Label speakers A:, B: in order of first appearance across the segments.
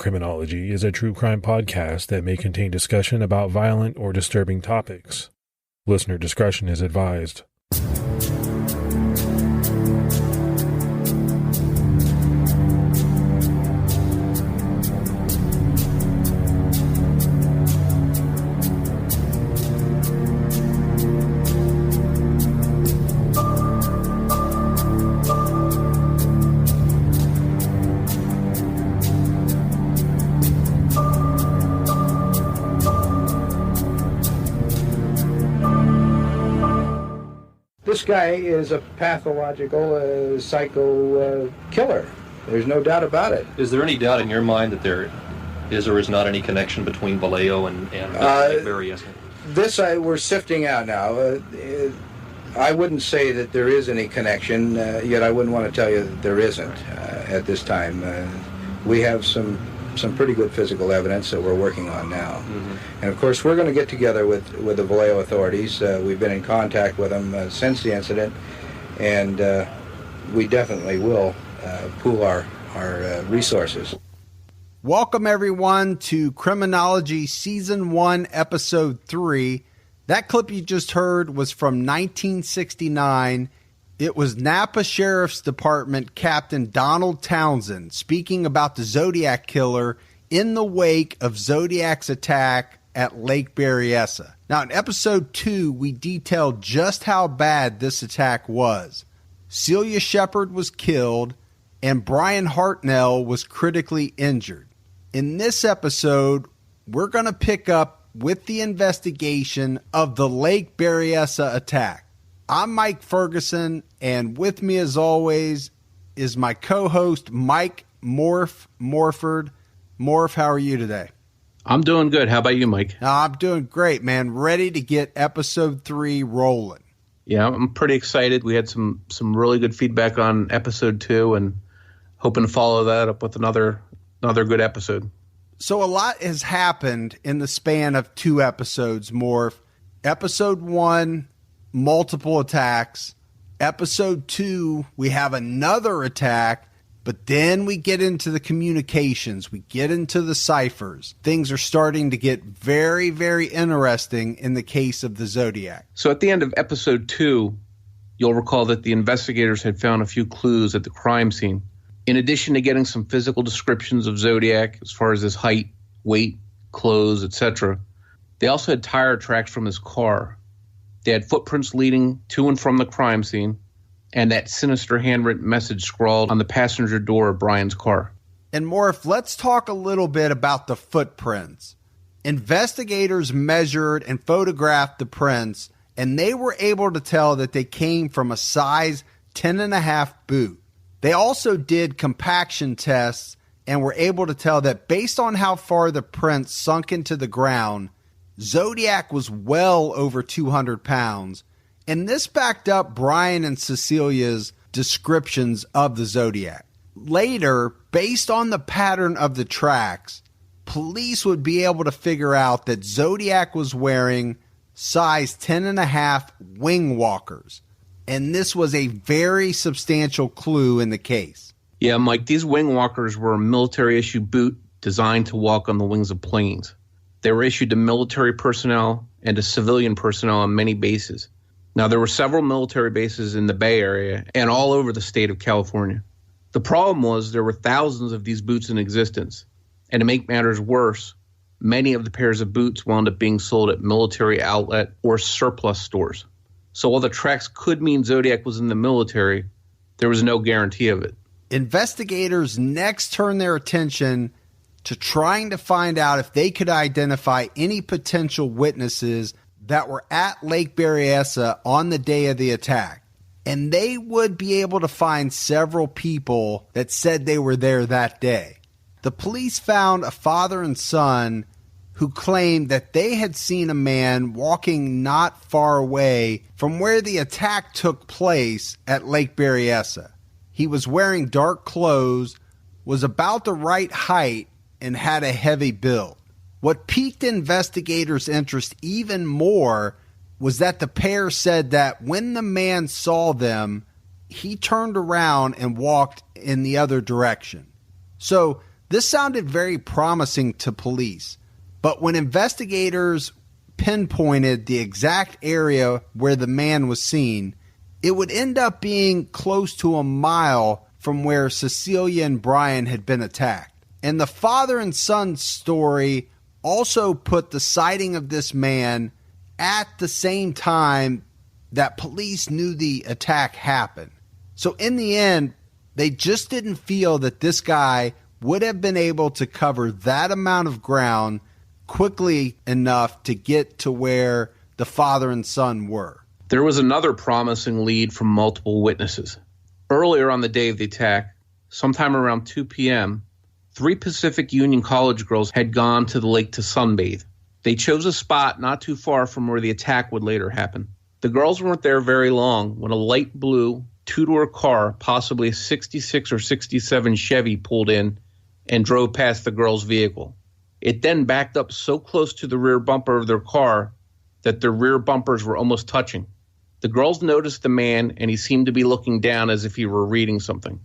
A: Criminology is a true crime podcast that may contain discussion about violent or disturbing topics. Listener discretion is advised.
B: This guy is a pathological psycho killer. There's no doubt about it.
C: Is there any doubt in your mind that there is or is not any connection between Vallejo and Lake Berryessa?
B: This we're sifting out now. I wouldn't say that there is any connection, yet I wouldn't want to tell you that there isn't at this time. We have some pretty good physical evidence that we're working on now. Mm-hmm. And of course we're going to get together with the Vallejo authorities. We've been in contact with them since the incident, and we definitely will pool our resources.
D: Welcome everyone to Criminology Season 1, Episode 3. That clip you just heard was from 1969. It was Napa Sheriff's Department Captain Donald Townsend speaking about the Zodiac killer in the wake of Zodiac's attack at Lake Berryessa. Now, in Episode 2, we detailed just how bad this attack was. Celia Shepard was killed, and Brian Hartnell was critically injured. In this episode, we're going to pick up with the investigation of the Lake Berryessa attack. I'm Mike Ferguson, and with me as always is my co-host Mike Morford. Morph, how are you today?
E: I'm doing good. How about you, Mike?
D: I'm doing great, man. Ready to get Episode 3 rolling.
E: Yeah, I'm pretty excited. We had some really good feedback on Episode 2 and hoping to follow that up with another good episode.
D: So a lot has happened in the span of 2 episodes, Morph. Episode 1... multiple attacks. Episode 2, we have another attack, but then we get into the communications. We get into the ciphers. Things are starting to get very, very interesting in the case of the Zodiac.
E: So at the end of Episode 2, you'll recall that the investigators had found a few clues at the crime scene. In addition to getting some physical descriptions of Zodiac as far as his height, weight, clothes, etc., they also had tire tracks from his car. They had footprints leading to and from the crime scene, and that sinister handwritten message scrawled on the passenger door of Brian's car.
D: And Morph, let's talk a little bit about the footprints. Investigators measured and photographed the prints, and they were able to tell that they came from a size 10.5 boot. They also did compaction tests and were able to tell that based on how far the prints sunk into the ground, Zodiac was well over 200 pounds, and this backed up Brian and Cecilia's descriptions of the Zodiac. Later, based on the pattern of the tracks, police would be able to figure out that Zodiac was wearing size 10.5 wing walkers, and this was a very substantial clue in the case.
E: Yeah, Mike, these wing walkers were a military-issue boot designed to walk on the wings of planes. They were issued to military personnel and to civilian personnel on many bases. Now, there were several military bases in the Bay Area and all over the state of California. The problem was there were thousands of these boots in existence. And to make matters worse, many of the pairs of boots wound up being sold at military outlet or surplus stores. So while the tracks could mean Zodiac was in the military, there was no guarantee of it.
D: Investigators next turned their attention to trying to find out if they could identify any potential witnesses that were at Lake Berryessa on the day of the attack. And they would be able to find several people that said they were there that day. The police found a father and son who claimed that they had seen a man walking not far away from where the attack took place at Lake Berryessa. He was wearing dark clothes, was about the right height, and had a heavy build. What piqued investigators' interest even more was that the pair said that when the man saw them, he turned around and walked in the other direction. So This sounded very promising to police, but when investigators pinpointed the exact area where the man was seen, it would end up being close to a mile from where Cecilia and Brian had been attacked. And the father and son story also put the sighting of this man at the same time that police knew the attack happened. So in the end, they just didn't feel that this guy would have been able to cover that amount of ground quickly enough to get to where the father and son were.
E: There was another promising lead from multiple witnesses. Earlier on the day of the attack, sometime around 2 p.m., 3 Pacific Union College girls had gone to the lake to sunbathe. They chose a spot not too far from where the attack would later happen. The girls weren't there very long when a light blue two-door car, possibly a 66 or 67 Chevy, pulled in and drove past the girls' vehicle. It then backed up so close to the rear bumper of their car that their rear bumpers were almost touching. The girls noticed the man, and he seemed to be looking down as if he were reading something.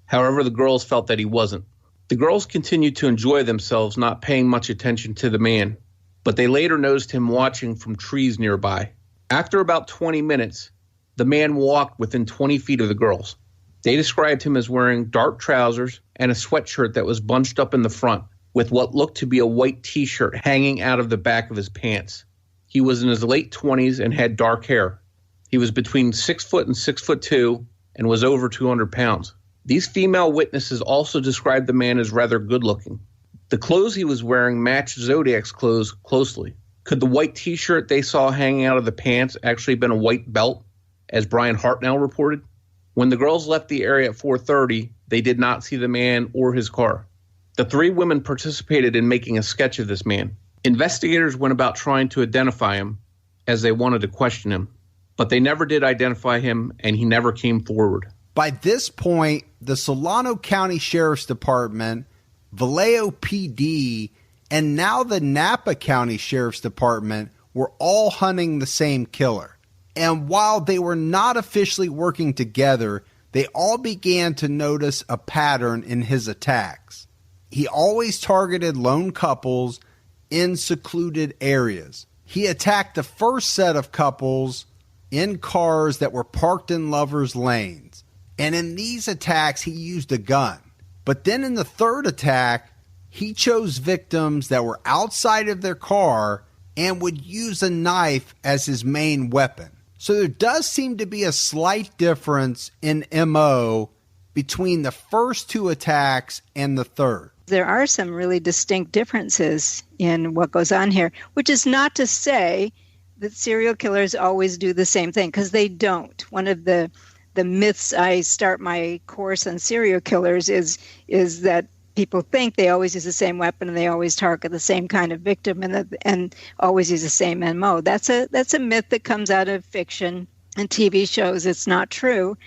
E: However, the girls felt that he wasn't. The girls continued to enjoy themselves, not paying much attention to the man, but they later noticed him watching from trees nearby. After about 20 minutes, the man walked within 20 feet of the girls. They described him as wearing dark trousers and a sweatshirt that was bunched up in the front, with what looked to be a white T-shirt hanging out of the back of his pants. He was in his late 20s and had dark hair. He was between 6 foot and 6'2" and was over 200 pounds. These female witnesses also described the man as rather good-looking. The clothes he was wearing matched Zodiac's clothes closely. Could the white T-shirt they saw hanging out of the pants actually been a white belt, as Brian Hartnell reported? When the girls left the area at 4:30, they did not see the man or his car. The 3 women participated in making a sketch of this man. Investigators went about trying to identify him as they wanted to question him, but they never did identify him, and he never came forward.
D: By this point, the Solano County Sheriff's Department, Vallejo PD, and now the Napa County Sheriff's Department were all hunting the same killer. And while they were not officially working together, they all began to notice a pattern in his attacks. He always targeted lone couples in secluded areas. He attacked the first set of couples in cars that were parked in lovers' lanes. And in these attacks, he used a gun. But then in the third attack, he chose victims that were outside of their car and would use a knife as his main weapon. So there does seem to be a slight difference in MO between the first 2 attacks and the third.
F: There are some really distinct differences in what goes on here, which is not to say that serial killers always do the same thing, because they don't. One of the myths I start my course on serial killers is that people think they always use the same weapon and they always target the same kind of victim and always use the same MO. That's a myth that comes out of fiction and TV shows. It's not true.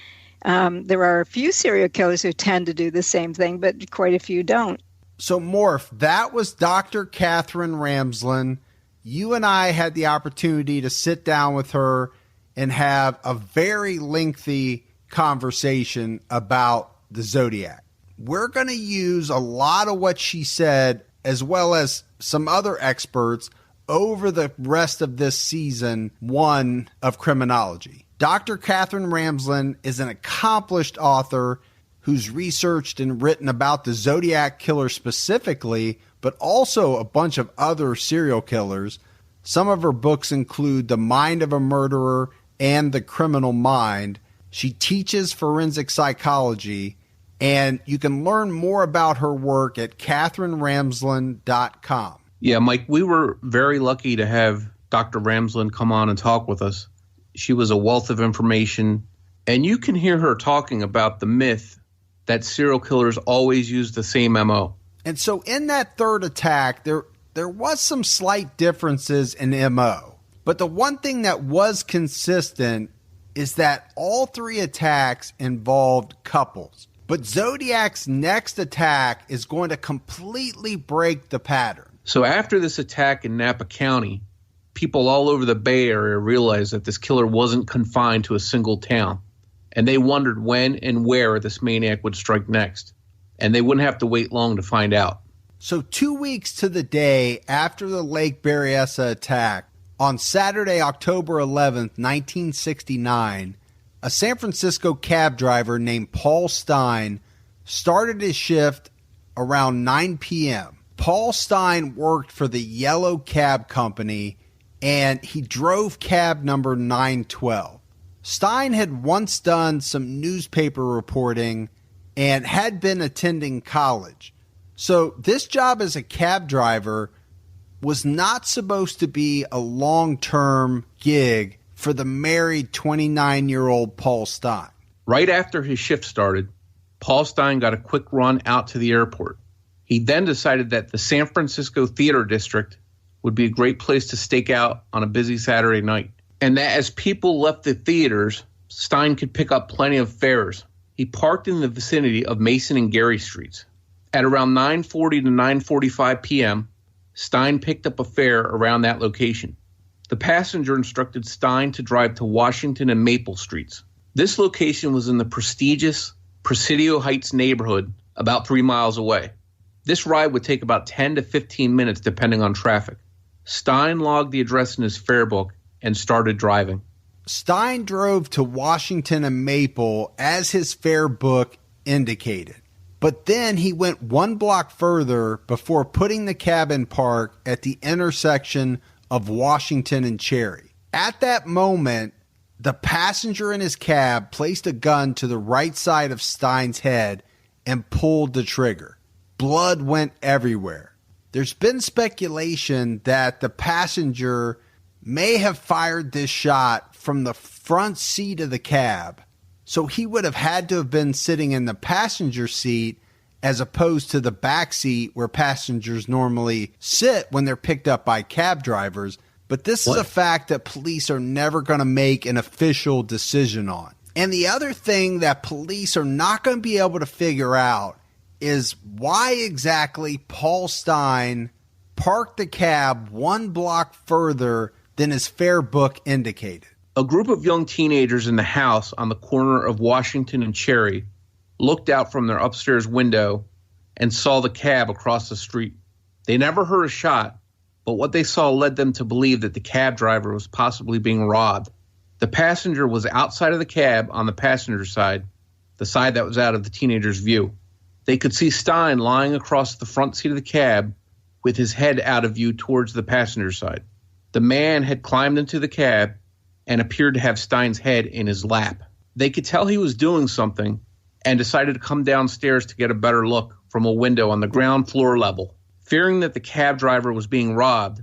F: There are a few serial killers who tend to do the same thing, but quite a few don't.
D: So, Morph, that was Dr. Katherine Ramsland. You and I had the opportunity to sit down with her and have a very lengthy conversation about the Zodiac. We're going to use a lot of what she said, as well as some other experts, over the rest of this season 1 of Criminology. Dr. Katherine Ramsland is an accomplished author who's researched and written about the Zodiac killer specifically, but also a bunch of other serial killers. Some of her books include The Mind of a Murderer and The Criminal Mind. She teaches forensic psychology, and you can learn more about her work at KatherineRamsland.com.
E: Yeah, Mike, we were very lucky to have Dr. Ramsland come on and talk with us. She was a wealth of information, and you can hear her talking about the myth that serial killers always use the same MO.
D: And so in that third attack, there was some slight differences in MO. But the one thing that was consistent is that all 3 attacks involved couples. But Zodiac's next attack is going to completely break the pattern.
E: So after this attack in Napa County, people all over the Bay Area realized that this killer wasn't confined to a single town, and they wondered when and where this maniac would strike next. and they wouldn't have to wait long to find out.
D: So 2 weeks to the day after the Lake Berryessa attack, on Saturday, October 11th, 1969, a San Francisco cab driver named Paul Stein started his shift around 9 p.m. Paul Stein worked for the Yellow Cab Company, and he drove cab number 912. Stein had once done some newspaper reporting and had been attending college. So this job as a cab driver was not supposed to be a long-term gig for the married 29-year-old Paul Stein.
E: Right after his shift started, Paul Stein got a quick run out to the airport. He then decided that the San Francisco Theater District would be a great place to stake out on a busy Saturday night, and that as people left the theaters, Stein could pick up plenty of fares. He parked in the vicinity of Mason and Gary Streets. At around 9:40 to 9:45 p.m., Stein picked up a fare around that location. The passenger instructed Stein to drive to Washington and Maple Streets. This location was in the prestigious Presidio Heights neighborhood, about 3 miles away. This ride would take about 10 to 15 minutes depending on traffic. Stein logged the address in his fare book and started driving.
D: Stein drove to Washington and Maple as his fare book indicated. But then he went 1 block further before putting the cab in park at the intersection of Washington and Cherry. At that moment, the passenger in his cab placed a gun to the right side of Stein's head and pulled the trigger. Blood went everywhere. There's been speculation that the passenger may have fired this shot from the front seat of the cab, so he would have had to have been sitting in the passenger seat as opposed to the back seat where passengers normally sit when they're picked up by cab drivers. But this is a fact that police are never going to make an official decision on. And the other thing that police are not going to be able to figure out is why exactly Paul Stein parked the cab 1 block further than his fare book indicated.
E: A group of young teenagers in the house on the corner of Washington and Cherry looked out from their upstairs window and saw the cab across the street. They never heard a shot, but what they saw led them to believe that the cab driver was possibly being robbed. The passenger was outside of the cab on the passenger side, the side that was out of the teenagers' view. They could see Stein lying across the front seat of the cab with his head out of view towards the passenger side. The man had climbed into the cab and appeared to have Stein's head in his lap. They could tell he was doing something and decided to come downstairs to get a better look from a window on the ground floor level. Fearing that the cab driver was being robbed,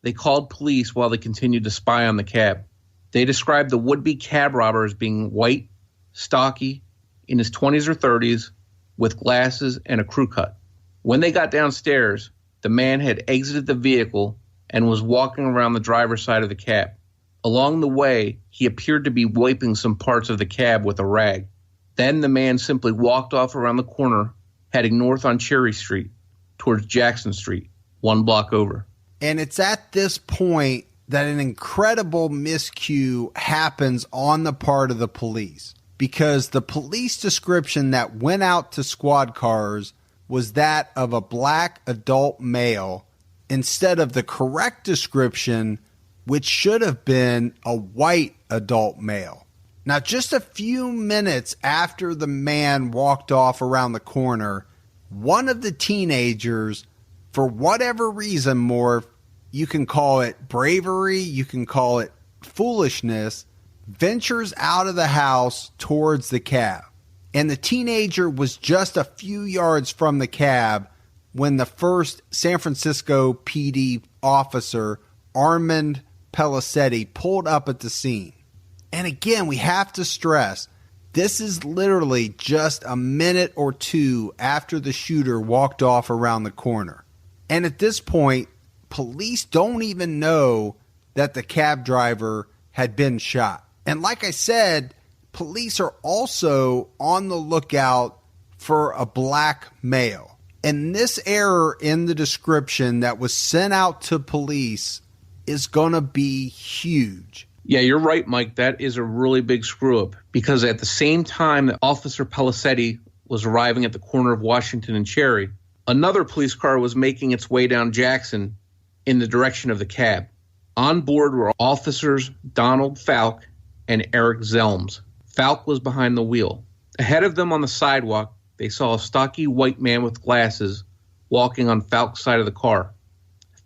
E: they called police while they continued to spy on the cab. They described the would-be cab robber as being white, stocky, in his 20s or 30s, with glasses and a crew cut. When they got downstairs, the man had exited the vehicle and was walking around the driver's side of the cab. Along the way, he appeared to be wiping some parts of the cab with a rag. Then the man simply walked off around the corner, heading north on Cherry Street, towards Jackson Street, 1 block over.
D: And it's at this point that an incredible miscue happens on the part of the police, because the police description that went out to squad cars was that of a black adult male instead of the correct description, which should have been a white adult male. Now, just a few minutes after the man walked off around the corner, one of the teenagers, for whatever reason, more, you can call it bravery, you can call it foolishness, ventures out of the house towards the cab. And the teenager was just a few yards from the cab when the first San Francisco PD officer, Armand Pelicetti, pulled up at the scene. And again, we have to stress, this is literally just a minute or two after the shooter walked off around the corner. And at this point, police don't even know that the cab driver had been shot. And like I said, police are also on the lookout for a black male. And this error in the description that was sent out to police is going to be huge.
E: Yeah, you're right, Mike. That is a really big screw-up, because at the same time that Officer Pelicetti was arriving at the corner of Washington and Cherry, another police car was making its way down Jackson in the direction of the cab. On board were officers Donald Falk and Eric Zelms. Falk was behind the wheel. Ahead of them on the sidewalk, they saw a stocky white man with glasses walking on Falk's side of the car.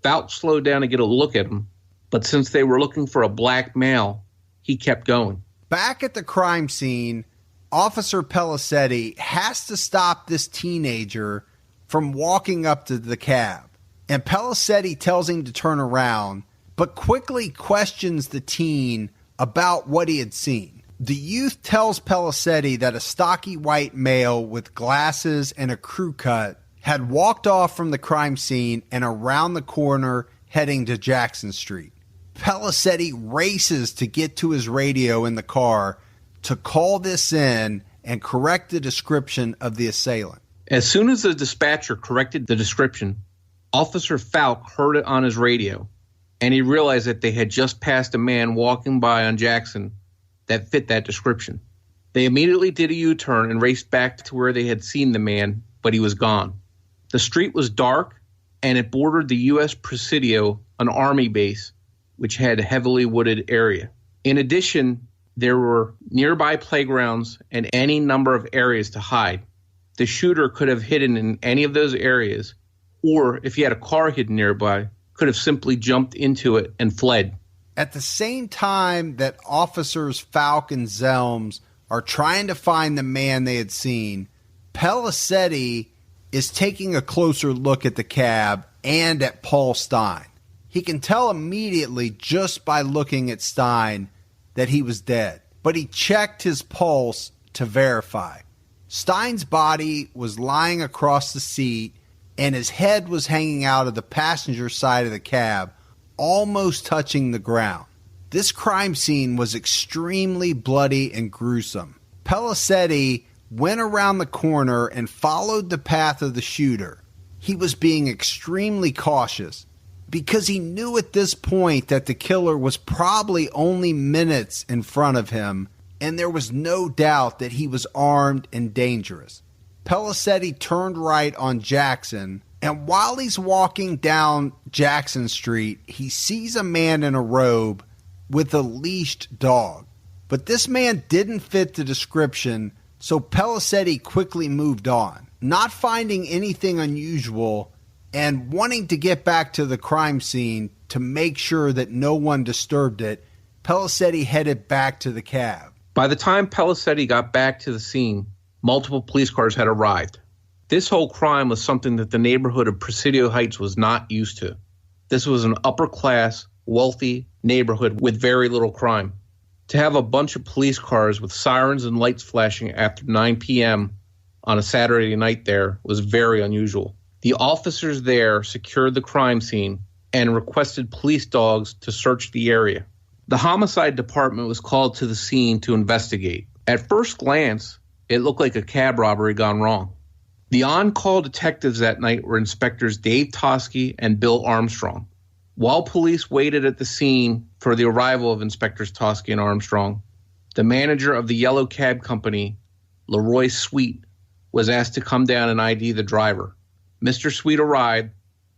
E: Falk slowed down to get a look at him, but since they were looking for a black male, he kept going.
D: Back at the crime scene, Officer Pellicetti has to stop this teenager from walking up to the cab. And Pellicetti tells him to turn around, but quickly questions the teen about what he had seen. The youth tells Pellicetti that a stocky white male with glasses and a crew cut had walked off from the crime scene and around the corner heading to Jackson Street. Pellicetti races to get to his radio in the car to call this in and correct the description of the assailant.
E: As soon as the dispatcher corrected the description, Officer Falk heard it on his radio, and he realized that they had just passed a man walking by on Jackson that fit that description. They immediately did a U-turn and raced back to where they had seen the man, but he was gone. The street was dark, and it bordered the U.S. Presidio, an army base, which had a heavily wooded area. In addition, there were nearby playgrounds and any number of areas to hide. The shooter could have hidden in any of those areas, or if he had a car hidden nearby, could have simply jumped into it and fled.
D: At the same time that Officers Falk and Zelms are trying to find the man they had seen, Pellicetti is taking a closer look at the cab and at Paul Stein. He can tell immediately just by looking at Stein that he was dead, but he checked his pulse to verify. Stein's body was lying across the seat and his head was hanging out of the passenger side of the cab, almost touching the ground. This crime scene was extremely bloody and gruesome. Pellicetti went around the corner and followed the path of the shooter. He was being extremely cautious because he knew at this point that the killer was probably only minutes in front of him, and there was no doubt that he was armed and dangerous. Pellicetti turned right on Jackson, and while he's walking down Jackson Street, he sees a man in a robe with a leashed dog. But this man didn't fit the description, so Pellicetti quickly moved on. Not finding anything unusual and wanting to get back to the crime scene to make sure that no one disturbed it, Pellicetti headed back to the cab.
E: By the time Pellicetti got back to the scene, multiple police cars had arrived. This whole crime was something that the neighborhood of Presidio Heights was not used to. This was an upper-class, wealthy neighborhood with very little crime. To have a bunch of police cars with sirens and lights flashing after 9 p.m. on a Saturday night there was very unusual. The officers there secured the crime scene and requested police dogs to search the area. The homicide department was called to the scene to investigate. At first glance, it looked like a cab robbery gone wrong. The on-call detectives that night were Inspectors Dave Tosky and Bill Armstrong. While police waited at the scene for the arrival of Inspectors Tosky and Armstrong, the manager of the yellow cab company, Leroy Sweet, was asked to come down and ID the driver. Mr. Sweet arrived,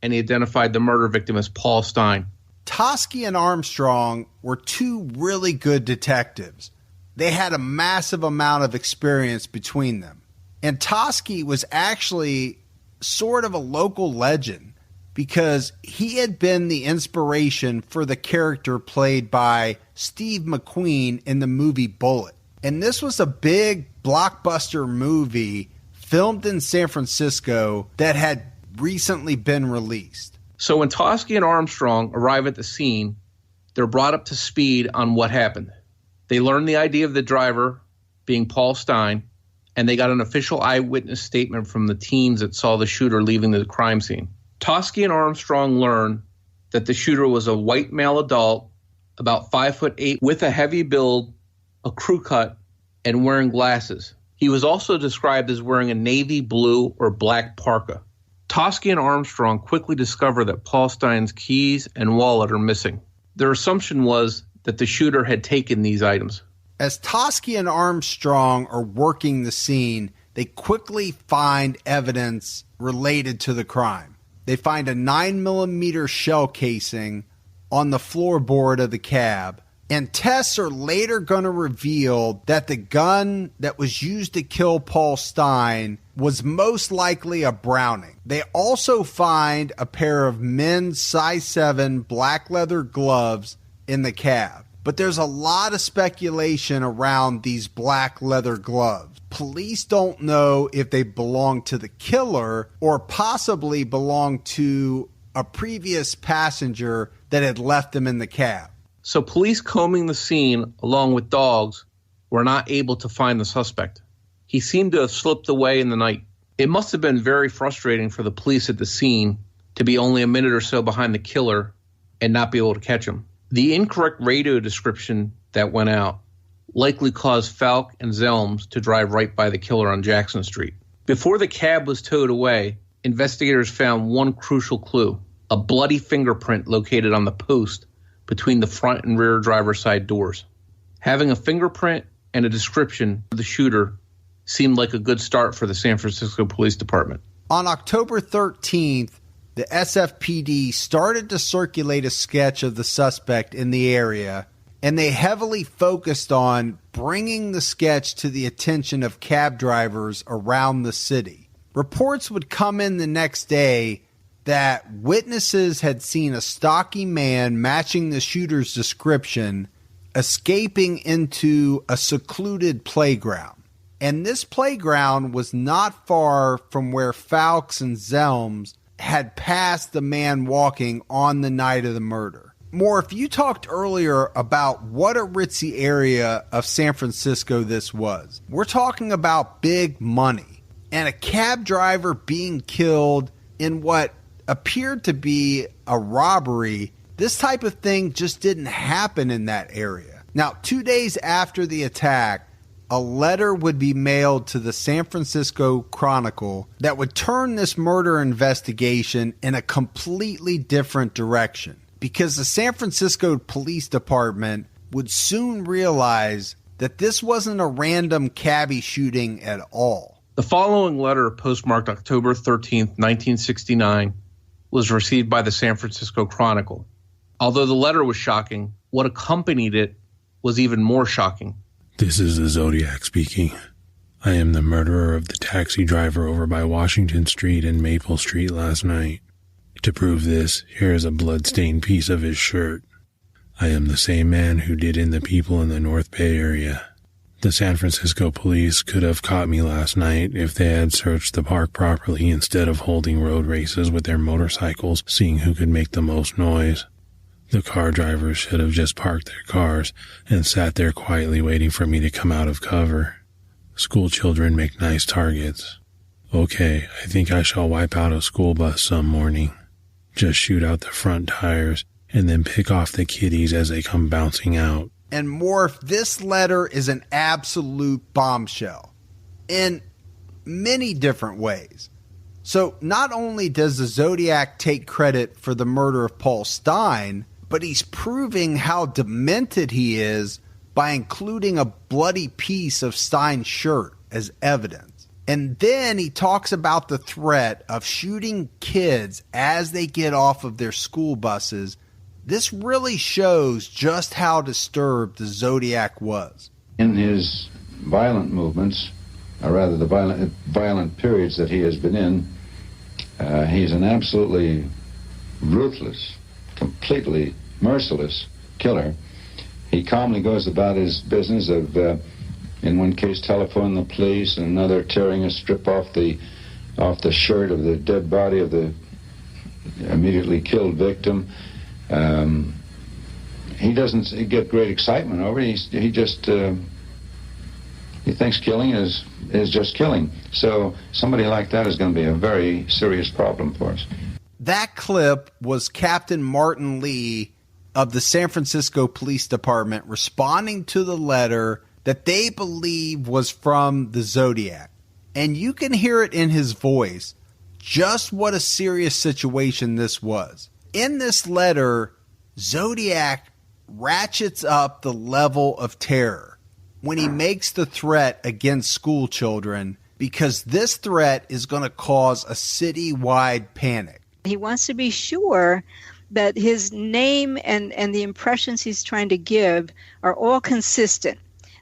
E: and he identified the murder victim as Paul Stein.
D: Tosky and Armstrong were two really good detectives. They had a massive amount of experience between them. And Tosky was actually sort of a local legend because he had been the inspiration for the character played by Steve McQueen in the movie Bullet. And this was a big blockbuster movie filmed in San Francisco that had recently been released.
E: So when Tosky and Armstrong arrive at the scene, they're brought up to speed on what happened. They learned the ID of the driver being Paul Stein, and they got an official eyewitness statement from the teens that saw the shooter leaving the crime scene. Tosky and Armstrong learned that the shooter was a white male adult, about 5'8", with a heavy build, a crew cut, and wearing glasses. He was also described as wearing a navy blue or black parka. Tosky and Armstrong quickly discover that Paul Stein's keys and wallet are missing. Their assumption was that the shooter had taken these items.
D: As Tosky and Armstrong are working the scene, they quickly find evidence related to the crime. They find a 9mm shell casing on the floorboard of the cab, and tests are later going to reveal that the gun that was used to kill Paul Stine was most likely a Browning. They also find a pair of men's size 7 black leather gloves in the cab. But there's a lot of speculation around these black leather gloves. Police don't know if they belong to the killer or possibly belong to a previous passenger that had left them in the cab.
E: So police combing the scene along with dogs were not able to find the suspect. He seemed to have slipped away in the night. It must have been very frustrating for the police at the scene to be only a minute or so behind the killer and not be able to catch him. The incorrect radio description that went out likely caused Falk and Zelms to drive right by the killer on Jackson Street. Before the cab was towed away, investigators found one crucial clue: a bloody fingerprint located on the post between the front and rear driver's side doors. Having a fingerprint and a description of the shooter seemed like a good start for the San Francisco Police Department.
D: On October 13th, the SFPD started to circulate a sketch of the suspect in the area, and they heavily focused on bringing the sketch to the attention of cab drivers around the city. Reports would come in the next day that witnesses had seen a stocky man matching the shooter's description escaping into a secluded playground. And this playground was not far from where Falks and Zelms had passed the man walking on the night of the murder. Morph, you talked earlier about what a ritzy area of San Francisco this was. We're talking about big money and a cab driver being killed in what appeared to be a robbery. This type of thing just didn't happen in that area. Now, 2 days after the attack, a letter would be mailed to the San Francisco Chronicle that would turn this murder investigation in a completely different direction, because the San Francisco Police Department would soon realize that this wasn't a random cabbie shooting at all.
E: The following letter, postmarked October 13th, 1969, was received by the San Francisco Chronicle. Although the letter was shocking, what accompanied it was even more shocking.
A: This is the Zodiac speaking. I am the murderer of the taxi driver over by Washington Street and Maple Street last night. To prove this, here is a blood-stained piece of his shirt. I am the same man who did in the people in the North Bay area. The San Francisco police could have caught me last night if they had searched the park properly instead of holding road races with their motorcycles, seeing who could make the most noise. The car drivers should have just parked their cars and sat there quietly waiting for me to come out of cover. School children make nice targets. Okay, I think I shall wipe out a school bus some morning. Just shoot out the front tires and then pick off the kiddies as they come bouncing out.
D: And Morph, this letter is an absolute bombshell in many different ways. So not only does the Zodiac take credit for the murder of Paul Stine, but he's proving how demented he is by including a bloody piece of Stine's shirt as evidence. And then he talks about the threat of shooting kids as they get off of their school buses. This really shows just how disturbed the Zodiac was.
G: In his violent movements, or rather the violent periods that he has been in, he's an absolutely ruthless, completely merciless killer. He calmly goes about his business of, in one case, telephoning the police, and another tearing a strip off the shirt of the dead body of the immediately killed victim. He doesn't get great excitement over it. He just he thinks killing is just killing. So somebody like that is going to be a very serious problem for us.
D: That clip was Captain Martin Lee of the San Francisco Police Department responding to the letter that they believe was from the Zodiac. And you can hear it in his voice just what a serious situation this was. In this letter, Zodiac ratchets up the level of terror when he makes the threat against school children because this threat is going to cause a citywide panic.
F: He wants to be sure that his name and the impressions he's trying to give are all consistent,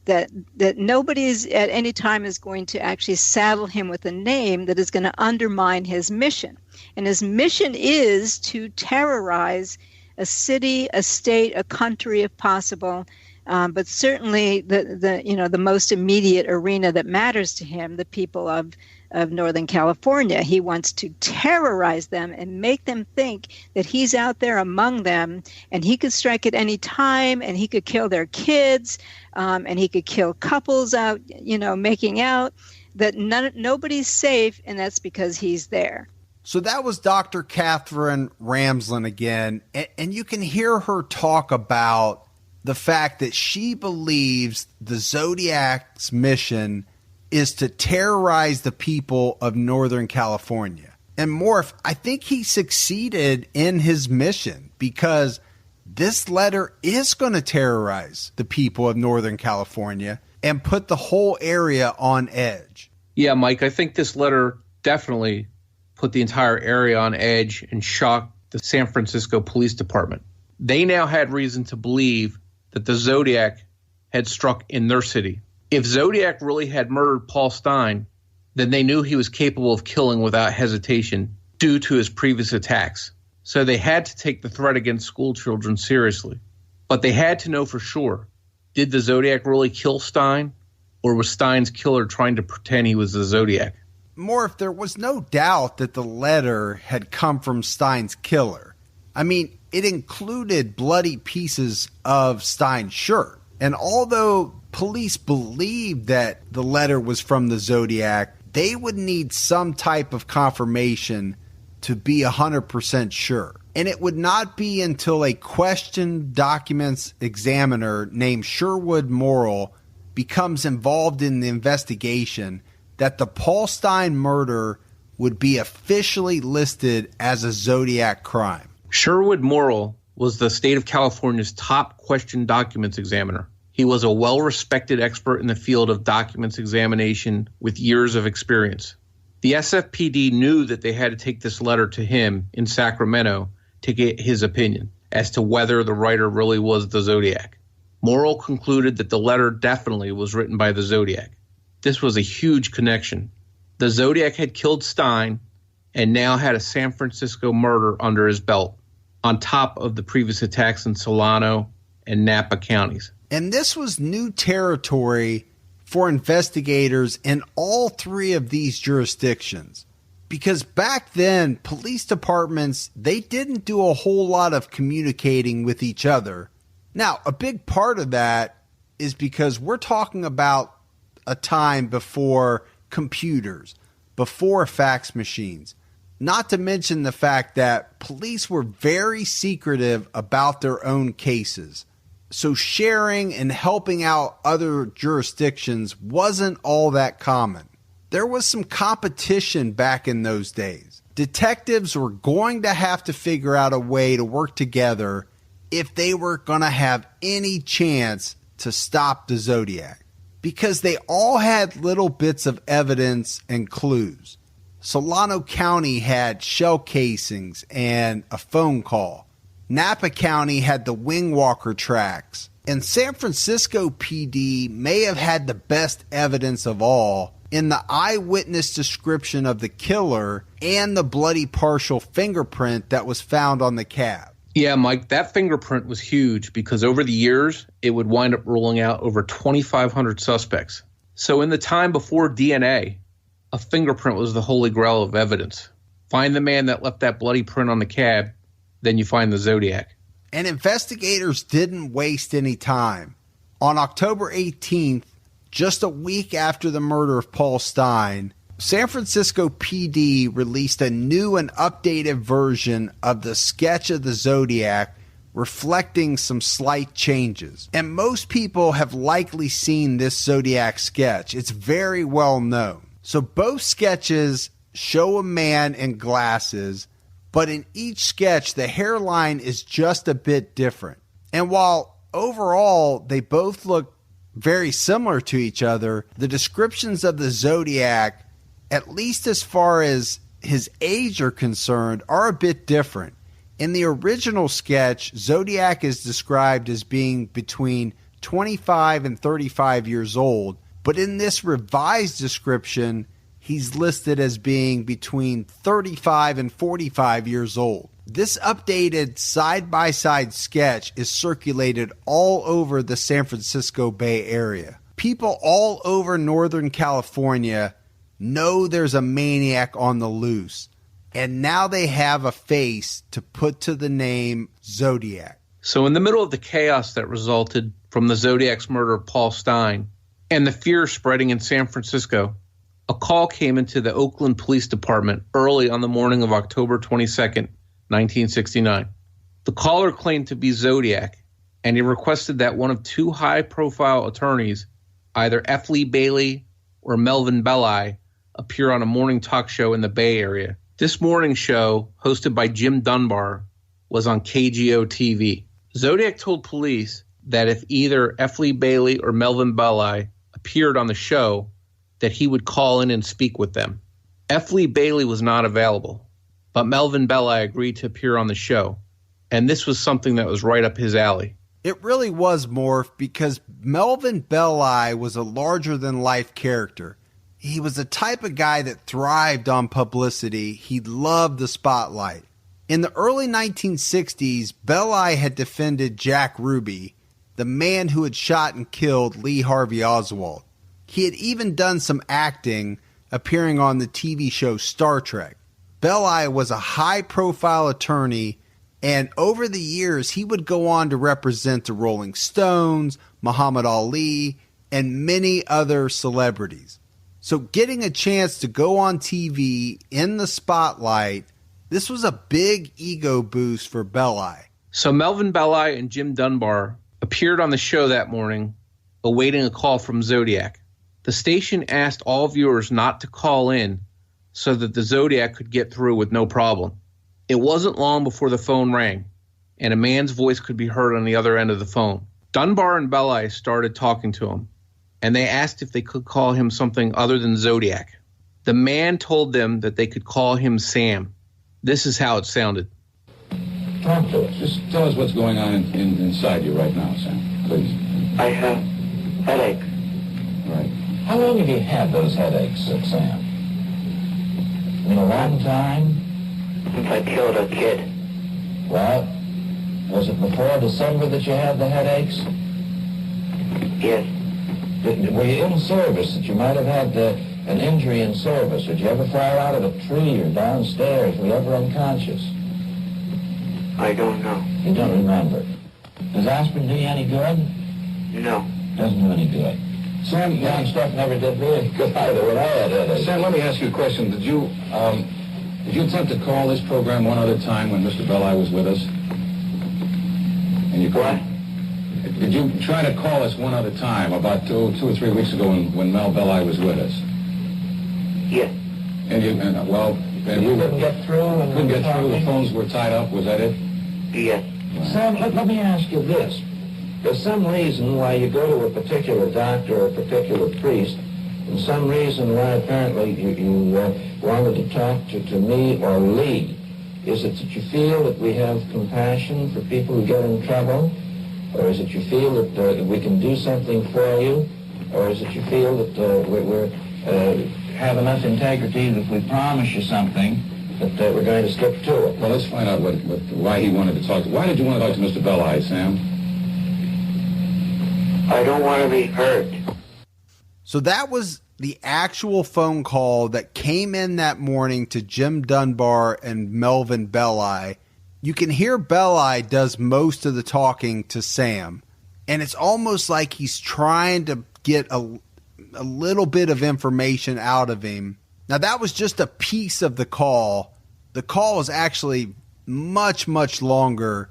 F: that nobody at any time is going to actually saddle him with a name that is going to undermine his mission. And his mission is to terrorize a city, a state, a country if possible, but certainly the most immediate arena that matters to him, the people of Northern California. He wants to terrorize them and make them think that he's out there among them and he could strike at any time and he could kill their kids and he could kill couples out, making out, that nobody's safe, and that's because he's there.
D: So that was Dr. Katherine Ramsland again, and you can hear her talk about the fact that she believes the Zodiac's mission is to terrorize the people of Northern California. And Morph, I think he succeeded in his mission, because this letter is going to terrorize the people of Northern California and put the whole area on edge.
E: Yeah, Mike, I think this letter definitely put the entire area on edge and shocked the San Francisco Police Department. They now had reason to believe that the Zodiac had struck in their city. If Zodiac really had murdered Paul Stine, then they knew he was capable of killing without hesitation due to his previous attacks. So they had to take the threat against school children seriously. But they had to know for sure, did the Zodiac really kill Stine, or was Stine's killer trying to pretend he was the Zodiac?
D: Morph, there was no doubt that the letter had come from Stine's killer. I mean, it included bloody pieces of Stine's shirt. And although police believed that the letter was from the Zodiac, they would need some type of confirmation to be 100% sure. And it would not be until a questioned documents examiner named Sherwood Morrill becomes involved in the investigation that the Paul Stine murder would be officially listed as a Zodiac crime.
E: Sherwood Morrill was the state of California's top questioned documents examiner. He was a well-respected expert in the field of documents examination with years of experience. The SFPD knew that they had to take this letter to him in Sacramento to get his opinion as to whether the writer really was the Zodiac. Morrill concluded that the letter definitely was written by the Zodiac. This was a huge connection. The Zodiac had killed Stine and now had a San Francisco murder under his belt, on top of the previous attacks in Solano and Napa counties.
D: And this was new territory for investigators in all three of these jurisdictions. Because back then, police departments, they didn't do a whole lot of communicating with each other. Now, a big part of that is because we're talking about a time before computers, before fax machines. Not to mention the fact that police were very secretive about their own cases. So sharing and helping out other jurisdictions wasn't all that common. There was some competition back in those days. Detectives were going to have to figure out a way to work together if they were going to have any chance to stop the Zodiac, because they all had little bits of evidence and clues. Solano County had shell casings and a phone call. Napa County had the wing walker tracks. And San Francisco PD may have had the best evidence of all in the eyewitness description of the killer and the bloody partial fingerprint that was found on the cab.
E: Yeah, Mike, that fingerprint was huge because over the years, it would wind up ruling out over 2,500 suspects. So in the time before DNA, a fingerprint was the holy grail of evidence. Find the man that left that bloody print on the cab, then you find the Zodiac.
D: And investigators didn't waste any time. On October 18th, just a week after the murder of Paul Stine, San Francisco PD released a new and updated version of the sketch of the Zodiac, reflecting some slight changes. And most people have likely seen this Zodiac sketch. It's very well known. So both sketches show a man in glasses, but in each sketch, the hairline is just a bit different. And while overall they both look very similar to each other, the descriptions of the Zodiac at least as far as his age are concerned, are a bit different. In the original sketch, Zodiac is described as being between 25 and 35 years old, but in this revised description, he's listed as being between 35 and 45 years old. This updated side-by-side sketch is circulated all over the San Francisco Bay Area. People all over Northern California know there's a maniac on the loose, and now they have a face to put to the name Zodiac.
E: So in the middle of the chaos that resulted from the Zodiac's murder of Paul Stein and the fear spreading in San Francisco, a call came into the Oakland Police Department early on the morning of October 22nd, 1969. The caller claimed to be Zodiac, and he requested that one of two high-profile attorneys, either F. Lee Bailey or Melvin Belli, appear on a morning talk show in the Bay Area. This morning show, hosted by Jim Dunbar, was on KGO TV. Zodiac told police that if either F. Lee Bailey or Melvin Belli appeared on the show, that he would call in and speak with them. F. Lee Bailey was not available, but Melvin Belli agreed to appear on the show, and this was something that was right up his alley.
D: It really was, Morph, because Melvin Belli was a larger-than-life character. He was the type of guy that thrived on publicity. He loved the spotlight. In the early 1960s, Belli had defended Jack Ruby, the man who had shot and killed Lee Harvey Oswald. He had even done some acting, appearing on the TV show Star Trek. Belli was a high-profile attorney, and over the years, he would go on to represent the Rolling Stones, Muhammad Ali, and many other celebrities. So getting a chance to go on TV in the spotlight, this was a big ego boost for Belli.
E: So Melvin Belli and Jim Dunbar appeared on the show that morning, awaiting a call from Zodiac. The station asked all viewers not to call in so that the Zodiac could get through with no problem. It wasn't long before the phone rang, and a man's voice could be heard on the other end of the phone. Dunbar and Belli started talking to him, and they asked if they could call him something other than Zodiac. The man told them that they could call him Sam. This is how it sounded.
G: Talk to us. Just tell us what's going on inside you right now, Sam, please.
H: I have headache.
G: Right. How long have you had those headaches, Sam? In a long time?
H: Since I killed a kid.
G: Well, was it before December that you had the headaches?
H: Yes.
G: Were you in service that you might have had an injury in service? Did you ever fall out of a tree or downstairs? Were you ever unconscious?
H: I don't know.
G: You don't remember. Does aspirin do you any good?
H: No.
G: Doesn't do any good. Sam, that stuff never did me any good either when I had headaches. Sam, let me ask you a question. Did you attempt to call this program one other time when Mr. Belli was with us? And you
H: What?
G: Did you try to call us one other time about two or 3 weeks ago when Mel Belli was with us?
H: Yes.
G: And you, we couldn't get through? Couldn't get through? The phones were tied up? Was that it?
H: Yes.
G: Sam, let me ask you this. There's some reason why you go to a particular doctor or a particular priest, and some reason why apparently you wanted to talk to me or Lee. Is it that you feel that we have compassion for people who get in trouble? Or is it you feel that we can do something for you? Or is it you feel that we have enough integrity that if we promise you something, that we're going to stick to it? Well, let's find out why he wanted to talk. Why did you want to talk to Mr. Belli, Sam?
H: I don't want to be hurt.
D: So that was the actual phone call that came in that morning to Jim Dunbar and Melvin Belli. You can hear Belli does most of the talking to Sam, and it's almost like he's trying to get a little bit of information out of him. Now, that was just a piece of the call. The call was actually much, much longer,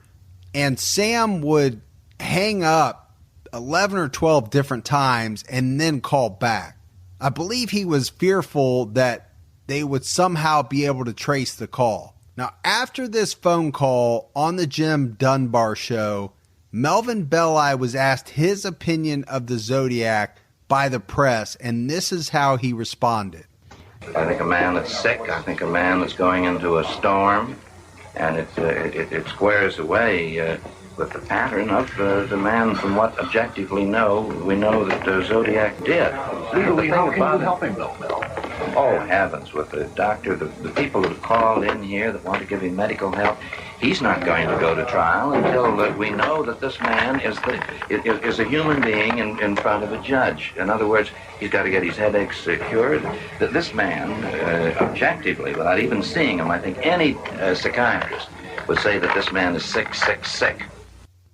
D: and Sam would hang up 11 or 12 different times and then call back. I believe he was fearful that they would somehow be able to trace the call. Now, after this phone call on the Jim Dunbar show, Melvin Belli was asked his opinion of the Zodiac by the press, and this is how he responded.
G: I think a man that's sick. I think a man that's going into a storm, and it squares away with the pattern of the man. From what objectively we know that Zodiac did.
C: Legally, how can you help him, though, Mel?
G: Oh, heavens, with the doctor, the people that have called in here that want to give him medical help, he's not going to go to trial until we know that this man is a human being in front of a judge. In other words, he's got to get his headaches cured. That this man, objectively, without even seeing him, I think any psychiatrist would say that this man is sick, sick, sick.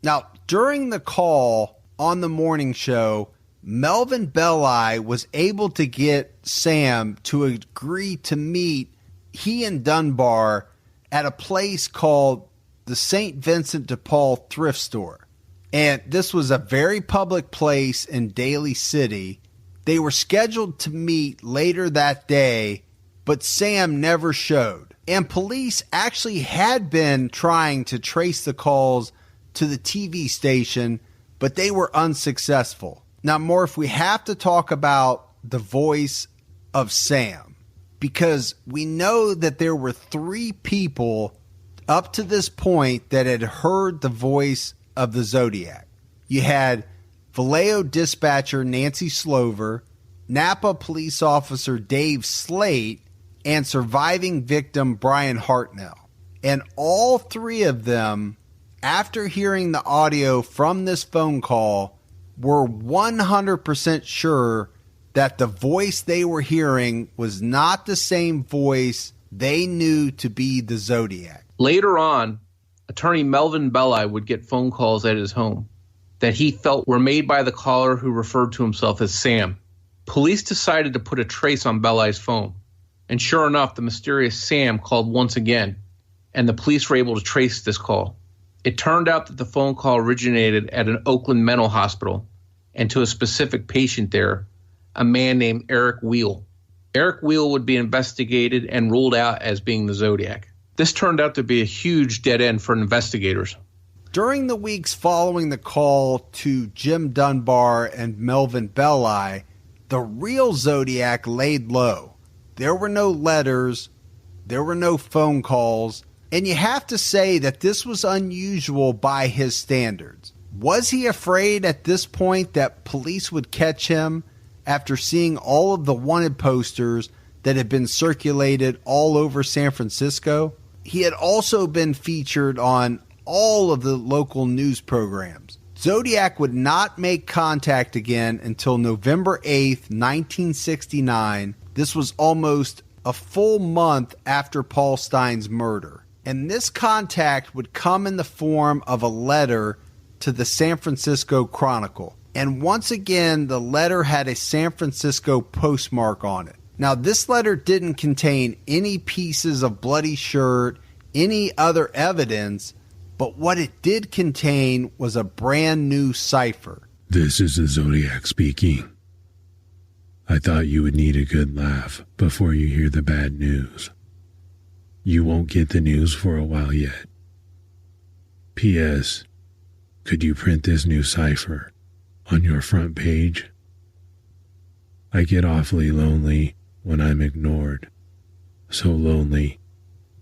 D: Now, during the call on the morning show, Melvin Belli was able to get Sam to agree to meet he and Dunbar at a place called the St. Vincent de Paul Thrift Store. And this was a very public place in Daly City. They were scheduled to meet later that day, but Sam never showed. And police actually had been trying to trace the calls to the TV station, but they were unsuccessful. Now, Morph, we have to talk about the voice of Sam, because we know that there were 3 people up to this point that had heard the voice of the Zodiac. You had Vallejo dispatcher Nancy Slover, Napa police officer Dave Slate, and surviving victim Brian Hartnell. And all 3 of them, after hearing the audio from this phone call, were 100% sure that the voice they were hearing was not the same voice they knew to be the Zodiac.
E: Later on, attorney Melvin Belli would get phone calls at his home that he felt were made by the caller who referred to himself as Sam. Police decided to put a trace on Belli's phone, and sure enough, the mysterious Sam called once again, and the police were able to trace this call. It turned out that the phone call originated at an Oakland mental hospital and to a specific patient there, a man named Eric Wheel. Eric Wheel would be investigated and ruled out as being the Zodiac. This turned out to be a huge dead end for investigators.
D: During the weeks following the call to Jim Dunbar and Melvin Belli, the real Zodiac laid low. There were no letters, there were no phone calls, and you have to say that this was unusual by his standards. Was he afraid at this point that police would catch him after seeing all of the wanted posters that had been circulated all over San Francisco? He had also been featured on all of the local news programs. Zodiac would not make contact again until November 8th, 1969. This was almost a full month after Paul Stine's murder. And this contact would come in the form of a letter to the San Francisco Chronicle. And once again, the letter had a San Francisco postmark on it. Now, this letter didn't contain any pieces of bloody shirt, any other evidence, but what it did contain was a brand new cipher.
A: This is the Zodiac speaking. I thought you would need a good laugh before you hear the bad news. You won't get the news for a while yet. P.S. Could you print this new cipher on your front page? I get awfully lonely when I'm ignored. So lonely,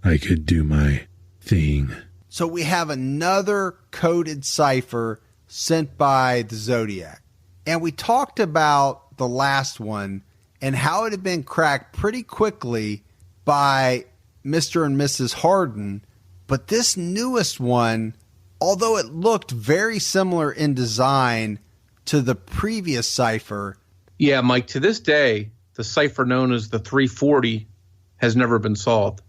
A: I could do my thing.
D: So we have another coded cipher sent by the Zodiac. And we talked about the last one and how it had been cracked pretty quickly by Mr. and Mrs. Harden, but this newest one, although it looked very similar in design to the previous cipher.
E: Yeah, Mike, to this day, the cipher known as the 340 has never been solved.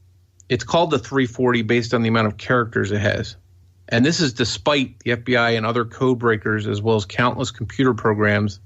E: It's called the 340 based on the amount of characters it has. And this is despite the FBI and other code breakers, as well as countless computer programs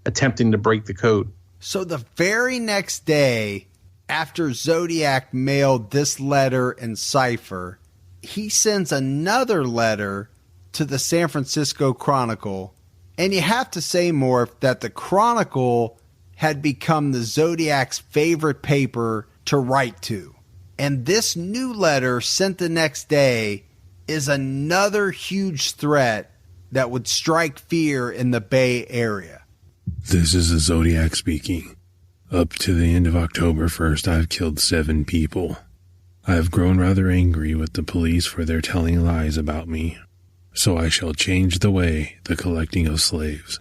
E: attempting to break the code.
D: So the very next day, after Zodiac mailed this letter and cipher, he sends another letter to the San Francisco Chronicle. And you have to say, Morph, that the Chronicle had become the Zodiac's favorite paper to write to. And this new letter sent the next day is another huge threat that would strike fear in the Bay Area.
A: This is the Zodiac speaking. Up to the end of October 1st, I've killed 7 people. I have grown rather angry with the police for their telling lies about me. So I shall change the collecting of slaves.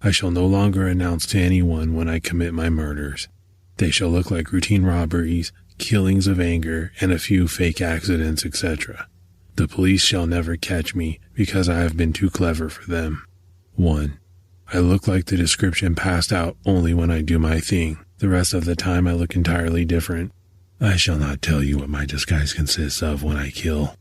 A: I shall no longer announce to anyone when I commit my murders. They shall look like routine robberies, killings of anger, and a few fake accidents, etc. The police shall never catch me because I have been too clever for them. 1. I look like the description passed out only when I do my thing. The rest of the time I look entirely different. I shall not tell you what my disguise consists of when I kill.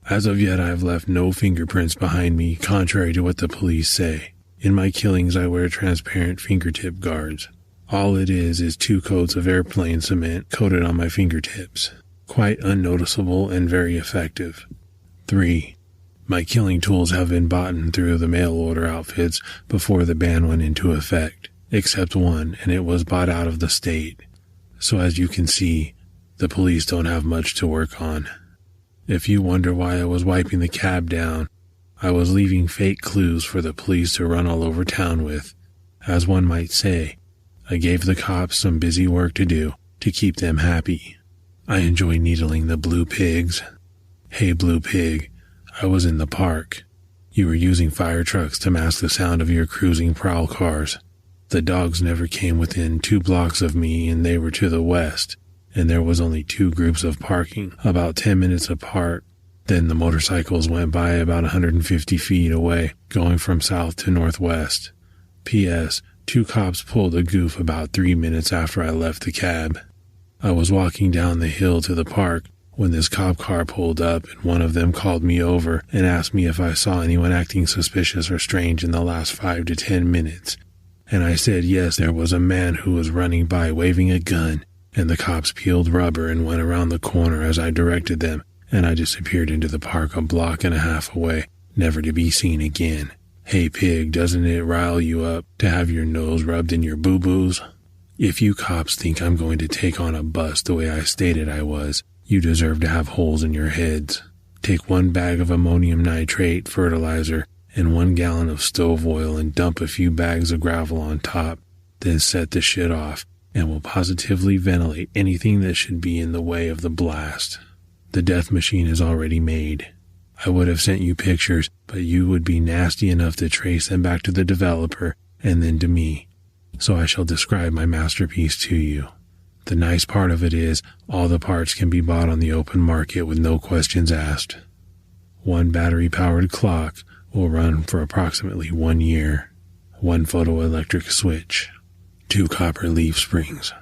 A: As of yet I have left no fingerprints behind me, contrary to what the police say. In my killings I wear transparent fingertip guards. All it is 2 coats of airplane cement coated on my fingertips. Quite unnoticeable and very effective. 3. My killing tools have been bought through the mail order outfits before the ban went into effect, except one, and it was bought out of the state. So as you can see, the police don't have much to work on. If you wonder why I was wiping the cab down, I was leaving fake clues for the police to run all over town with. As one might say, I gave the cops some busy work to do to keep them happy. I enjoy needling the blue pigs. Hey, blue pig, I was in the park. You were using fire trucks to mask the sound of your cruising prowl cars. The dogs never came within 2 blocks of me, and they were to the west, and there was only 2 groups of parking, about 10 minutes apart. Then the motorcycles went by about 150 feet away, going from south to northwest. P.S. 2 cops pulled a goof about 3 minutes after I left the cab. I was walking down the hill to the park when this cop car pulled up, and one of them called me over and asked me if I saw anyone acting suspicious or strange in the last 5 to 10 minutes. And I said yes, there was a man who was running by waving a gun, and the cops peeled rubber and went around the corner as I directed them, and I disappeared into the park a block and a half away, never to be seen again. Hey pig, doesn't it rile you up to have your nose rubbed in your boo-boos? If you cops think I'm going to take on a bust the way I stated I was, you deserve to have holes in your heads. Take 1 bag of ammonium nitrate fertilizer and 1 gallon of stove oil and dump a few bags of gravel on top, then set the shit off, and will positively ventilate anything that should be in the way of the blast. The death machine is already made. I would have sent you pictures, but you would be nasty enough to trace them back to the developer and then to me. So I shall describe my masterpiece to you. The nice part of it is all the parts can be bought on the open market with no questions asked. 1 battery-powered clock will run for approximately 1 year. 1 photoelectric switch. 2 copper leaf springs.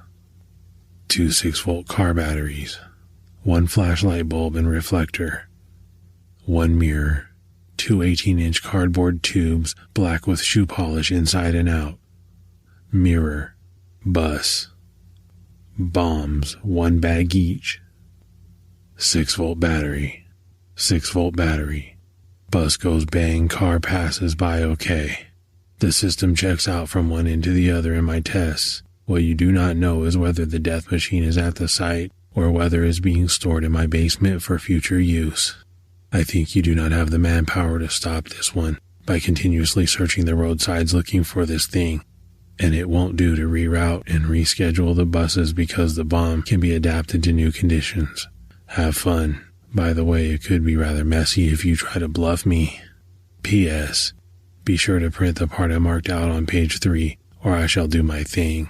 A: 2 6-volt car batteries. 1 flashlight bulb and reflector. 1 mirror. 2 18-inch cardboard tubes, black with shoe polish inside and out. Mirror. Bus. Bombs, 1 bag each. 6-volt battery. 6-volt battery. Bus goes bang, car passes by okay. The system checks out from one end to the other in my tests. What you do not know is whether the death machine is at the site or whether it is being stored in my basement for future use. I think you do not have the manpower to stop this one by continuously searching the roadsides looking for this thing. And it won't do to reroute and reschedule the buses because the bomb can be adapted to new conditions. Have fun. By the way, it could be rather messy if you try to bluff me. P.S. Be sure to print the part I marked out on page 3, or I shall do my thing.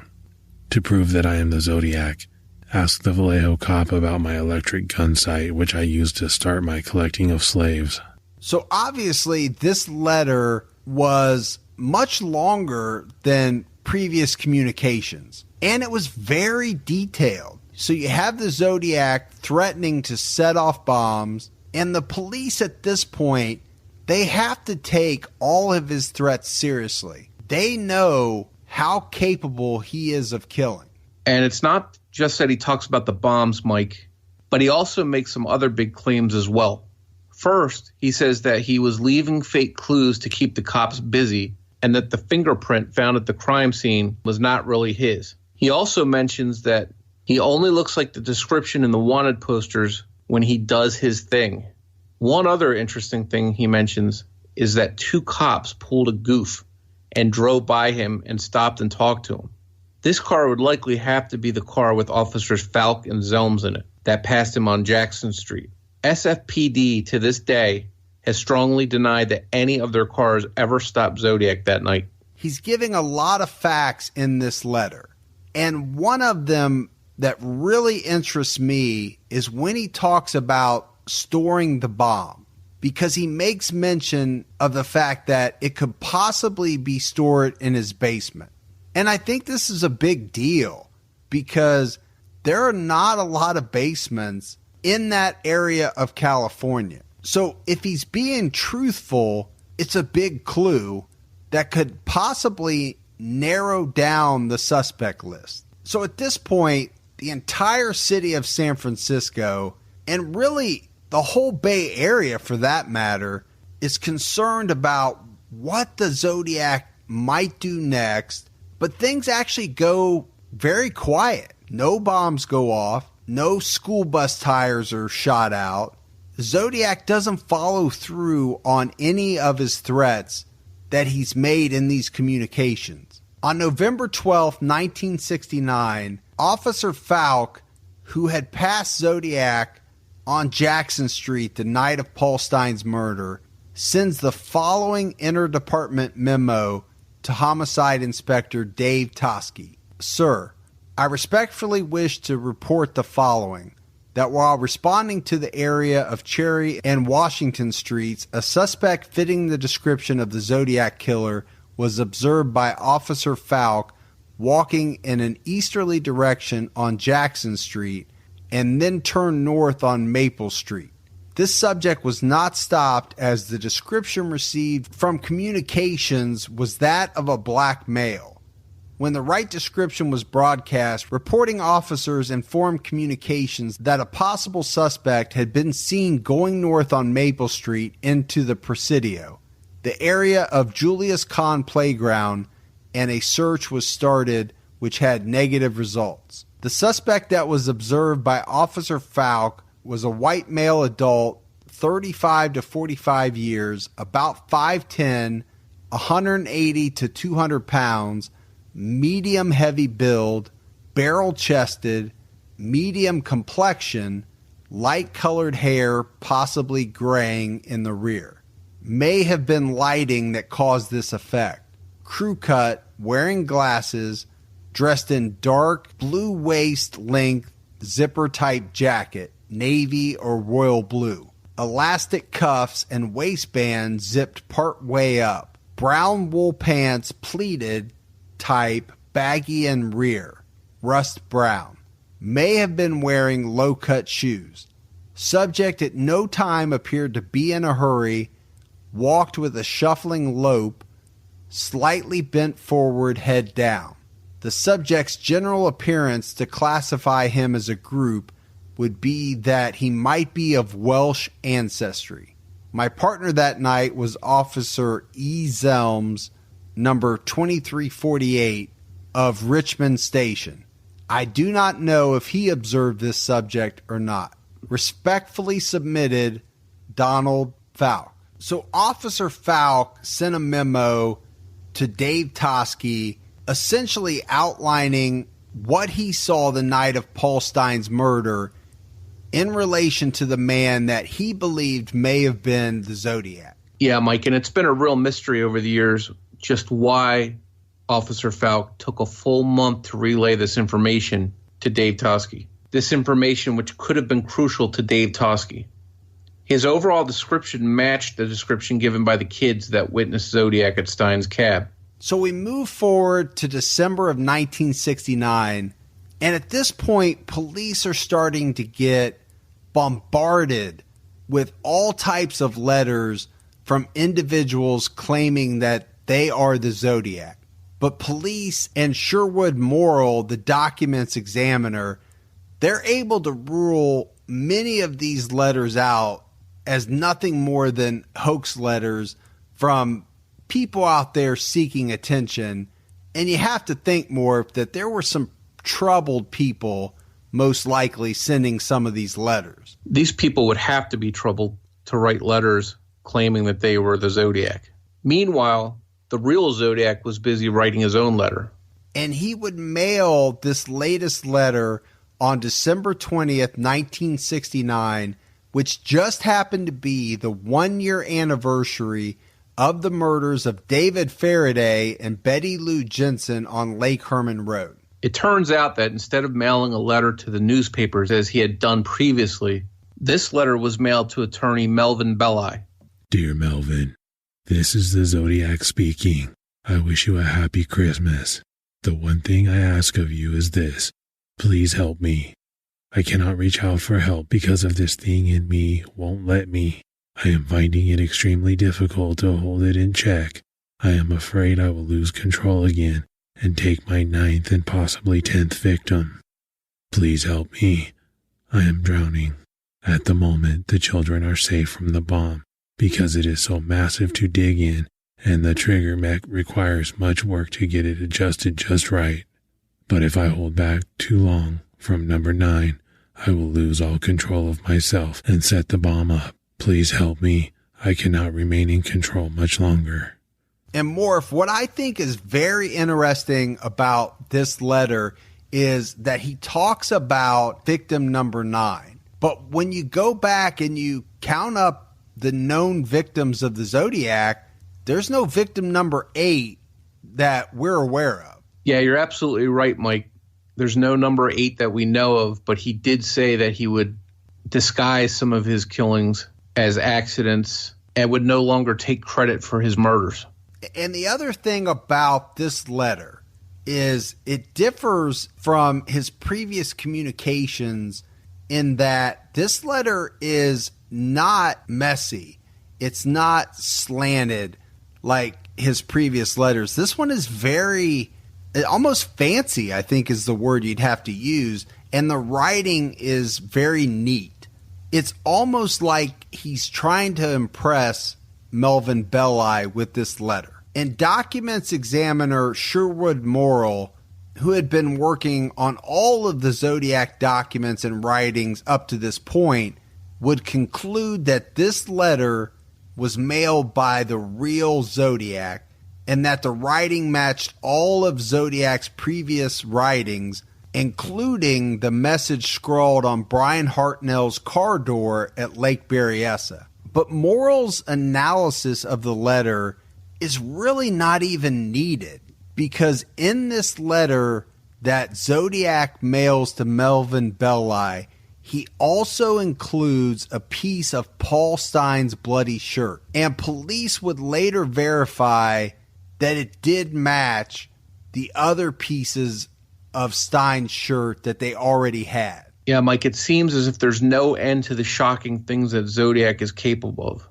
A: To prove that I am the Zodiac, ask the Vallejo cop about my electric gun sight, which I used to start my collecting of slaves.
D: So obviously this letter was much longer than previous communications, and it was very detailed. So you have the Zodiac threatening to set off bombs, and the police at this point, they have to take all of his threats seriously. They know how capable he is of killing.
E: And it's not just that he talks about the bombs, Mike, but he also makes some other big claims as well. First, he says that he was leaving fake clues to keep the cops busy, and that the fingerprint found at the crime scene was not really his. He also mentions that he only looks like the description in the wanted posters when he does his thing. One other interesting thing he mentions is that 2 cops pulled a goof and drove by him and stopped and talked to him. This car would likely have to be the car with Officers Falk and Zelms in it that passed him on Jackson Street. SFPD to this day has strongly denied that any of their cars ever stopped Zodiac that night.
D: He's giving a lot of facts in this letter. And one of them that really interests me is when he talks about storing the bomb, because he makes mention of the fact that it could possibly be stored in his basement. And I think this is a big deal because there are not a lot of basements in that area of California. So if he's being truthful, it's a big clue that could possibly narrow down the suspect list. So at this point, the entire city of San Francisco, and really the whole Bay Area for that matter, is concerned about what the Zodiac might do next. But things actually go very quiet. No bombs go off. No school bus tires are shot out. Zodiac doesn't follow through on any of his threats that he's made in these communications. On November 12, 1969, Officer Falk, who had passed Zodiac on Jackson Street the night of Paul Stine's murder, sends the following interdepartment memo to Homicide Inspector Dave Toschi. Sir, I respectfully wish to report the following. That while responding to the area of Cherry and Washington Streets, a suspect fitting the description of the Zodiac killer was observed by Officer Falk walking in an easterly direction on Jackson Street and then turned north on Maple Street. This subject was not stopped as the description received from communications was that of a black male. When the right description was broadcast, reporting officers informed communications that a possible suspect had been seen going north on Maple Street into the Presidio, the area of Julius Kahn Playground, and a search was started which had negative results. The suspect that was observed by Officer Falk was a white male adult, 35 to 45 years, about 5'10", 180 to 200 pounds, medium heavy build, barrel chested, medium complexion, light colored hair, possibly graying in the rear. May have been lighting that caused this effect. Crew cut, wearing glasses, dressed in dark blue waist length zipper type jacket, navy or royal blue. Elastic cuffs and waistband zipped part way up. Brown wool pants pleated type, baggy and rear, rust brown. May have been wearing low-cut shoes. Subject at no time appeared to be in a hurry, walked with a shuffling lope, slightly bent forward, head down. The subject's general appearance to classify him as a group would be that he might be of Welsh ancestry. My partner that night was Officer E. Zelms, number 2348 of Richmond Station. I do not know if he observed this subject or not. Respectfully submitted, Donald Falk. So Officer Falk sent a memo to Dave Toschi essentially outlining what he saw the night of Paul Stine's murder in relation to the man that he believed may have been the Zodiac.
E: Yeah, Mike, and it's been a real mystery over the years just why Officer Falk took a full month to relay this information to Dave Toschi. This information which could have been crucial to Dave Toschi. His overall description matched the description given by the kids that witnessed Zodiac at Stine's cab.
D: So we move forward to December of 1969, and at this point, police are starting to get bombarded with all types of letters from individuals claiming that they are the Zodiac. But police and Sherwood Morrill, the documents examiner, they're able to rule many of these letters out as nothing more than hoax letters from people out there seeking attention. And you have to think more that there were some troubled people most likely sending some of these letters.
E: These people would have to be troubled to write letters claiming that they were the Zodiac. Meanwhile, the real Zodiac was busy writing his own letter.
D: And he would mail this latest letter on December 20th, 1969, which just happened to be the 1-year anniversary of the murders of David Faraday and Betty Lou Jensen on Lake Herman Road.
E: It turns out that instead of mailing a letter to the newspapers as he had done previously, this letter was mailed to attorney Melvin Belli.
A: Dear Melvin, this is the Zodiac speaking. I wish you a happy Christmas. The one thing I ask of you is this. Please help me. I cannot reach out for help because of this thing in me won't let me. I am finding it extremely difficult to hold it in check. I am afraid I will lose control again and take my 9th and possibly 10th victim. Please help me. I am drowning. At the moment, the children are safe from the bomb because it is so massive to dig in and the trigger mech requires much work to get it adjusted just right. But if I hold back too long from number 9, I will lose all control of myself and set the bomb up. Please help me. I cannot remain in control much longer.
D: And Morph, what I think is very interesting about this letter is that he talks about victim number 9. But when you go back and you count up the known victims of the Zodiac, there's no victim number 8 that we're aware of.
E: Yeah, you're absolutely right, Mike. There's no number 8 that we know of, but he did say that he would disguise some of his killings as accidents and would no longer take credit for his murders.
D: And the other thing about this letter is it differs from his previous communications in that this letter is not messy. It's not slanted like his previous letters. This one is very, almost fancy, I think is the word you'd have to use. And the writing is very neat. It's almost like he's trying to impress Melvin Belli with this letter. And documents examiner Sherwood Morrill, who had been working on all of the Zodiac documents and writings up to this point, would conclude that this letter was mailed by the real Zodiac and that the writing matched all of Zodiac's previous writings, including the message scrawled on Brian Hartnell's car door at Lake Berryessa. But Morrill's analysis of the letter is really not even needed, because in this letter that Zodiac mails to Melvin Belli, he also includes a piece of Paul Stine's bloody shirt. And police would later verify that it did match the other pieces of Stine's shirt that they already had.
E: Yeah, Mike, it seems as if there's no end to the shocking things that Zodiac is capable of.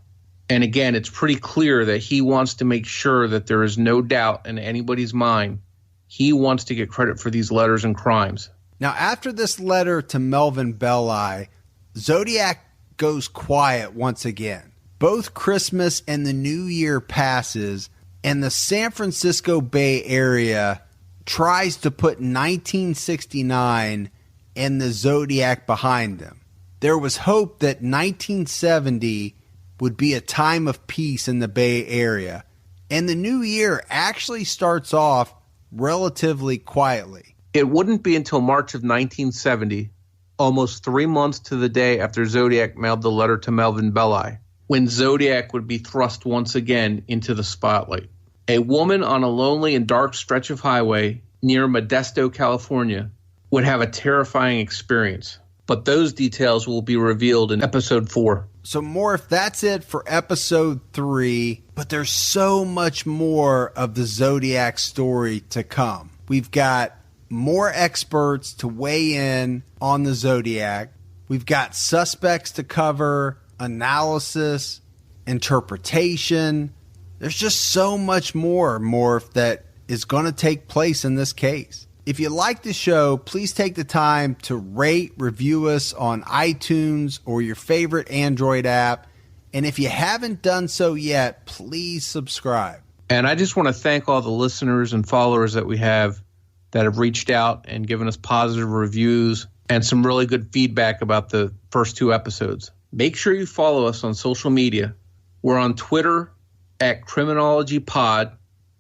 E: And again, it's pretty clear that he wants to make sure that there is no doubt in anybody's mind. He wants to get credit for these letters and crimes.
D: Now, after this letter to Melvin Belli, Zodiac goes quiet once again. Both Christmas and the New Year passes, and the San Francisco Bay Area tries to put 1969 and the Zodiac behind them. There was hope that 1970 would be a time of peace in the Bay Area, and the new year actually starts off relatively quietly.
E: It wouldn't be until March of 1970, almost 3 months to the day after Zodiac mailed the letter to Melvin Belli, when Zodiac would be thrust once again into the spotlight. A woman on a lonely and dark stretch of highway near Modesto, California, would have a terrifying experience. But those details will be revealed in episode 4.
D: So, Morph, that's it for episode 3. But there's so much more of the Zodiac story to come. We've got more experts to weigh in on the Zodiac. We've got suspects to cover, analysis, interpretation. There's just so much more, Morph, that is going to take place in this case. If you like the show, please take the time to rate, review us on iTunes or your favorite Android app. And if you haven't done so yet, please subscribe.
E: And I just want to thank all the listeners and followers that we have that have reached out and given us positive reviews and some really good feedback about the first 2 episodes. Make sure you follow us on social media. We're on Twitter at Criminology Pod,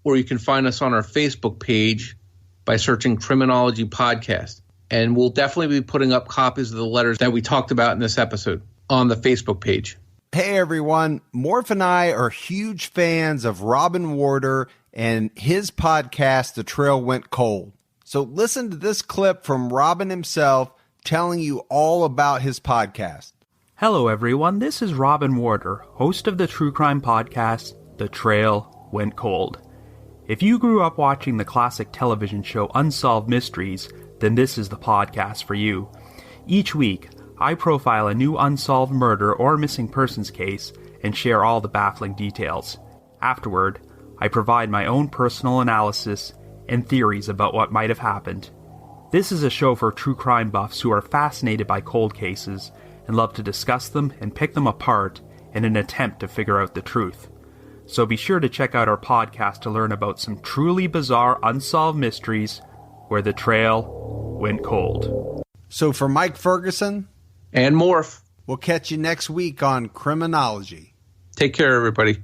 E: or you can find us on our Facebook page by by searching Criminology Podcast. And we'll definitely be putting up copies of the letters that we talked about in this episode on the Facebook page.
D: Hey everyone, Morph and I are huge fans of Robin Warder and his podcast, The Trail Went Cold. So listen to this clip from Robin himself telling you all about his podcast.
I: Hello everyone, this is Robin Warder, host of the true crime podcast, The Trail Went Cold. If you grew up watching the classic television show Unsolved Mysteries, then this is the podcast for you. Each week, I profile a new unsolved murder or missing persons case and share all the baffling details. Afterward, I provide my own personal analysis and theories about what might have happened. This is a show for true crime buffs who are fascinated by cold cases and love to discuss them and pick them apart in an attempt to figure out the truth. So be sure to check out our podcast to learn about some truly bizarre unsolved mysteries where the trail went cold.
D: So for Mike Ferguson
E: and Morph,
D: we'll catch you next week on Criminology.
E: Take care, everybody.